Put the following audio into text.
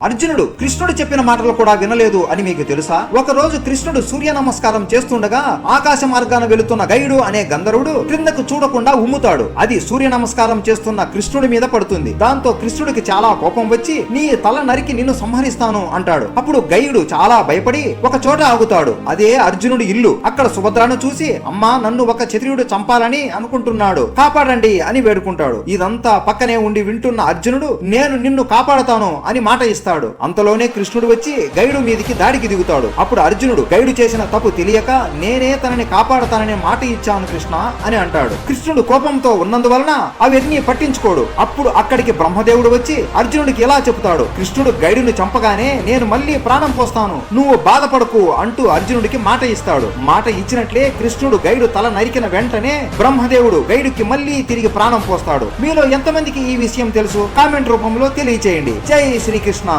అర్జునుడు కృష్ణుడు చెప్పిన మాటలు కూడా వినలేదు అని మీకు తెలుసా? ఒక రోజు కృష్ణుడు సూర్య నమస్కారం చేస్తుండగా ఆకాశ మార్గాన వెళుతున్న గైడు అనే గంధర్వుడు క్రిందకు చూడకుండా ఉమ్ముతాడు. అది సూర్య నమస్కారం చేస్తున్న కృష్ణుడి మీద పడుతుంది. దాంతో కృష్ణుడికి చాలా కోపం వచ్చి నీ తల నరికి నిన్ను సంహరిస్తాను అంటాడు. అప్పుడు గైడు చాలా భయపడి ఒక చోట ఆగుతాడు. అదే అర్జునుడి ఇల్లు. అక్కడ సుభద్రను చూసి అమ్మా నన్ను ఒక క్షత్రియుడు చంపాలని అనుకుంటున్నాడు, కాపాడండి అని వేడుకుంటాడు. ఇదంతా పక్కనే ఉండి వింటున్న అర్జునుడు నేను నిన్ను కాపాడతాను అని మాట ఇస్తాడు. అంతలోనే కృష్ణుడు వచ్చి గైడు మీదికి దాడికి దిగుతాడు. అప్పుడు అర్జునుడు గైడు చేసిన తప్పు తెలియక నేనే తనని కాపాడతాననే మాట ఇచ్చాను కృష్ణ అని అంటాడు. కృష్ణుడు కోపంతో ఉన్నందువలన అవన్నీ పట్టించుకోడు. అప్పుడు అక్కడికి బ్రహ్మదేవుడు వచ్చి అర్జునుడికి ఇలా చెబుతాడు, కృష్ణుడు గైడును చంపగానే నేను మళ్ళీ ప్రాణం పోస్తాను, నువ్వు బాధపడకు అంటూ అర్జునుడికి మాట ఇస్తాడు. మాట ఇచ్చినట్లే కృష్ణుడు గైడు తల నరికిన వెంటనే బ్రహ్మదేవుడు గైడుకి మళ్ళీ తిరిగి ప్రాణం పోస్తాడు. మీలో ఎంతమందికి ఈ విషయం తెలుసు? కామెంట్ రూపంలో తెలియచేయండి. జై శ్రీకృష్ణ.